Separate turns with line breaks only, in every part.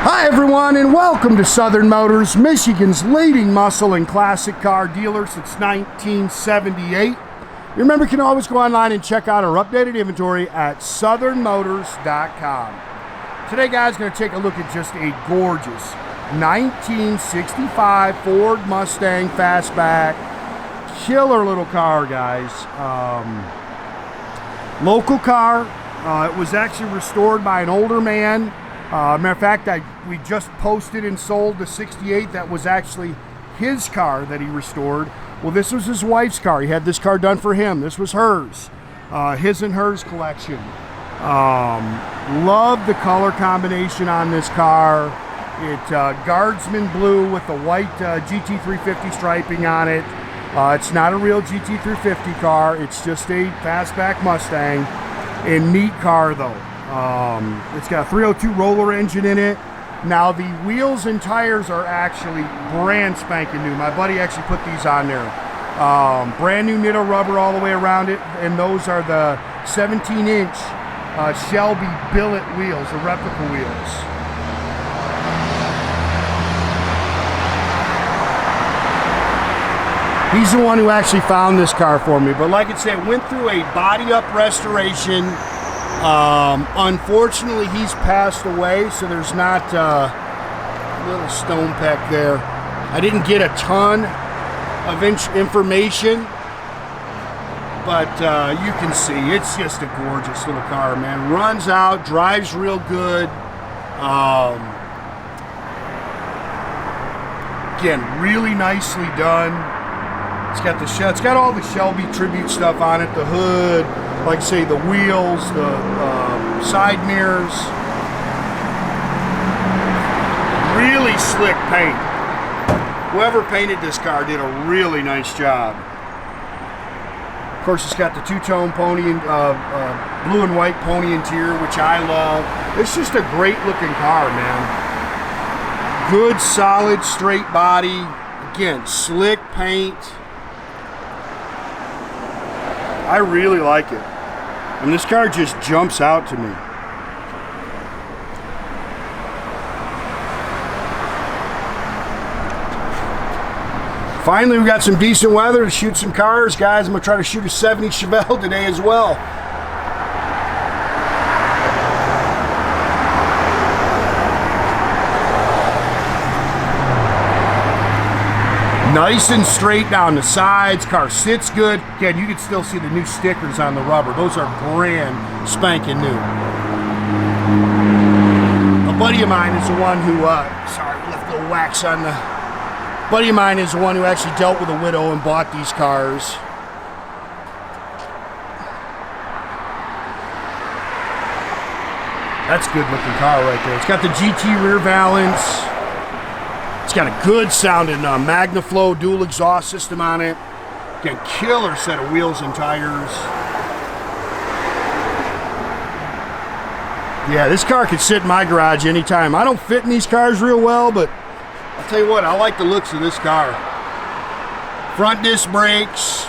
Hi everyone, and welcome to Southern Motors, Michigan's leading muscle and classic car dealer since 1978. You remember, you can always go online and check out our updated inventory at southernmotors.com. Today, guys, going to take a look at just a gorgeous 1965 Ford Mustang fastback. Killer little car, guys. Local car. It was actually restored by an older man. Matter of fact, we just posted and sold the 68 that was actually his car that he restored. Well, this was his wife's car. He had this car done for him. This was hers. His and hers collection. Love the color combination on this car. It Guardsman blue with the white GT350 striping on it. It's not a real GT350 car. It's just a fastback Mustang. A neat car, though. It's got a 302 roller engine in it. Now the wheels and tires are actually brand spanking new. My buddy actually put these on there. Brand new Nitto rubber all the way around it, and those are the 17-inch Shelby billet wheels, the replica wheels. He's the one who actually found this car for me, but like I said, it went through a body-up restoration. Unfortunately, he's passed away, so there's not a little stone peck there. I didn't get a ton of information, but you can see it's just a gorgeous little car, man. Runs out, drives real good. Again, really nicely done. It's got all the Shelby tribute stuff on it. The hood, like I say, the wheels, the side mirrors. Really slick paint. Whoever painted this car did a really nice job. Of course, it's got the two-tone pony, blue and white pony interior, which I love. It's just a great looking car, man. Good, solid, straight body. Again, slick paint. I really like it. And this car just jumps out to me. Finally, we got some decent weather to shoot some cars, guys. I'm going to try to shoot a 70 Chevelle today as well. Nice and straight down the sides. Car sits good. Again, you can still see the new stickers on the rubber. Those are brand spanking new. A buddy of mine is the one who, sorry, left a little wax on the... A buddy of mine is the one who actually dealt with a widow and bought these cars. That's a good looking car right there. It's got the GT rear valence. It's got a good sounding Magnaflow dual exhaust system on it. Again, killer set of wheels and tires. Yeah, this car could sit in my garage anytime. I don't fit in these cars real well, but I'll tell you what, I like the looks of this car. Front disc brakes.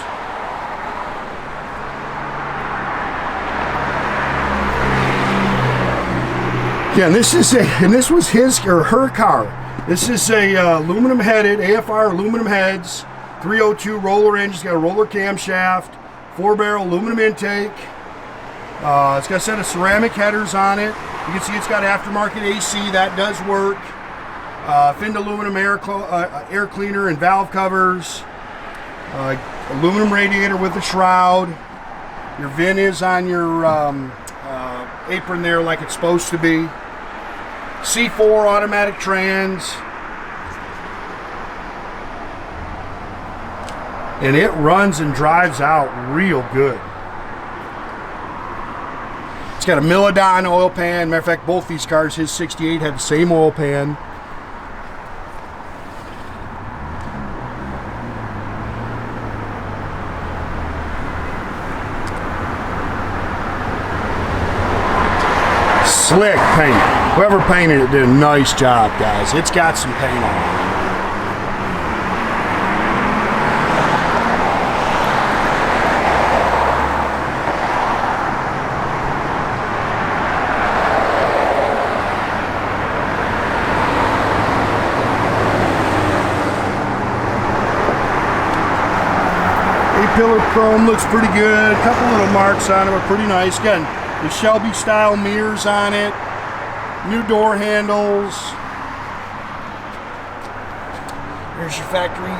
Yeah, and this was his or her car. This is a aluminum headed, AFR aluminum heads, 302 roller engine. It's got a roller camshaft, 4-barrel aluminum intake. It's got a set of ceramic headers on it. You can see it's got aftermarket AC, that does work. Finned aluminum air cleaner and valve covers. Aluminum radiator with a shroud. Your VIN is on your apron there like it's supposed to be. C4 automatic trans. And it runs and drives out real good. It's got a Milidon oil pan. Matter of fact, both these cars, his 68 had the same oil pan. Slick paint. Whoever painted it did a nice job, guys. It's got some paint on it. Pillar chrome looks pretty good. A couple little marks on it are pretty nice. Again, the Shelby style mirrors on it. New door handles. There's your factory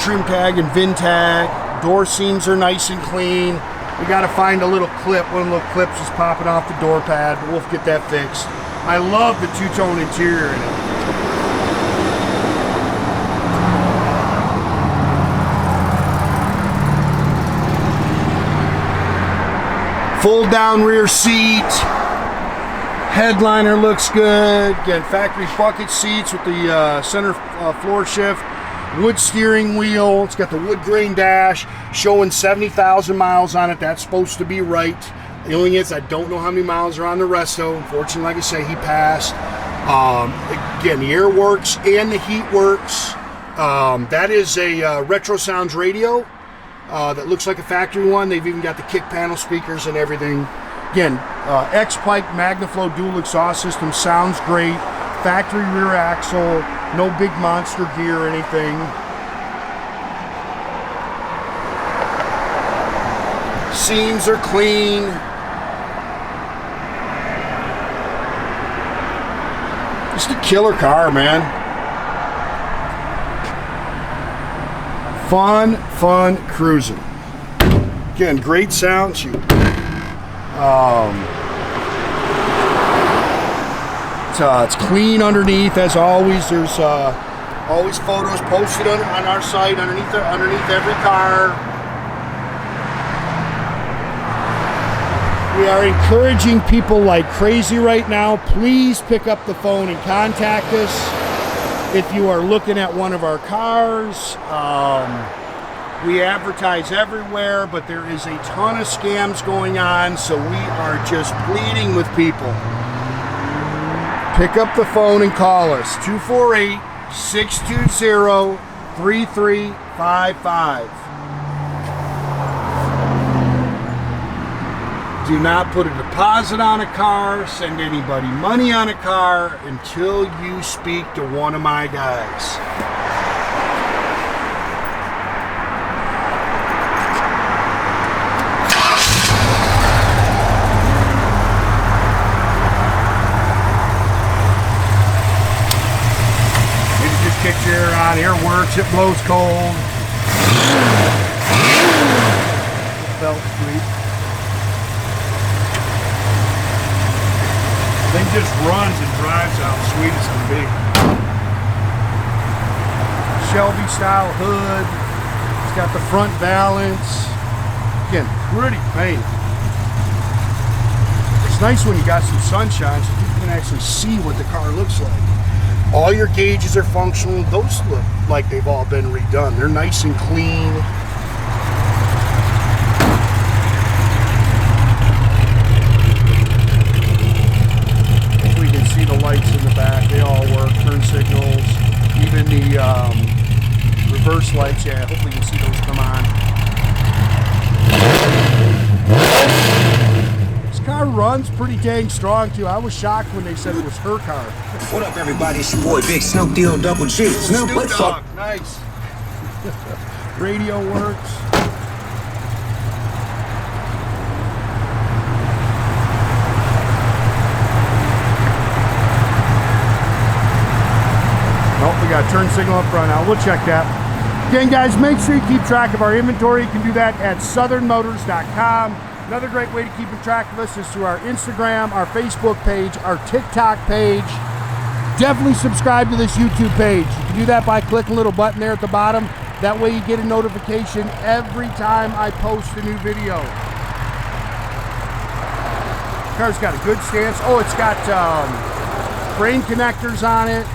trim tag and VIN tag. Door seams are nice and clean. We got to find a little clip. One of the little clips is popping off the door pad, but we'll get that fixed. I love the two-tone interior in it. Fold down rear seat. Headliner looks good. Again, factory bucket seats with the center floor shift. Wood steering wheel. It's got the wood grain dash showing 70,000 miles on it. That's supposed to be right. The only thing is I don't know how many miles are on the resto. Unfortunately, like I say, he passed. Again, the air works and the heat works. That is a Retro Sounds radio. That looks like a factory one. They've even got the kick panel speakers and everything. Again, X-pipe Magnaflow dual exhaust system sounds great. Factory rear axle, no big monster gear or anything. Seams are clean. Just a killer car, man. Fun cruising. Again, great sound chute. It's clean underneath as always. There's always photos posted on our site underneath every car. We are encouraging people like crazy right now. Please pick up the phone and contact us if you are looking at one of our cars. We advertise everywhere, but there is a ton of scams going on, so we are just pleading with people. Pick up the phone and call us, 248-620-3355. Do not put a deposit on a car, send anybody money on a car until you speak to one of my guys. Kick chair on, air works, it blows cold. Felt sweet. Thing just runs and drives out sweet as can be. Shelby style hood. It's got the front valence. Again, pretty paint. It's nice when you got some sunshine so you can actually see what the car looks like. All your gauges are functional. Those look like they've all been redone. They're nice and clean. We can see the lights in the back. They all work. Turn signals. Even the reverse lights. Yeah, hopefully you can see those come on. This car runs pretty dang strong too. I was shocked when they said it was her car.
What up, everybody? It's your boy Big Snoop Deal Double G. Snoop, what's up?
Nice. Radio works. Nope, we got turn signal up front now. We'll check that. Again, guys, make sure you keep track of our inventory. You can do that at southernmotors.com. Another great way to keep in track of us is through our Instagram, our Facebook page, our TikTok page. Definitely subscribe to this YouTube page. You can do that by clicking a little button there at the bottom. That way you get a notification every time I post a new video. The car's got a good stance. Oh, it's got brain connectors on it.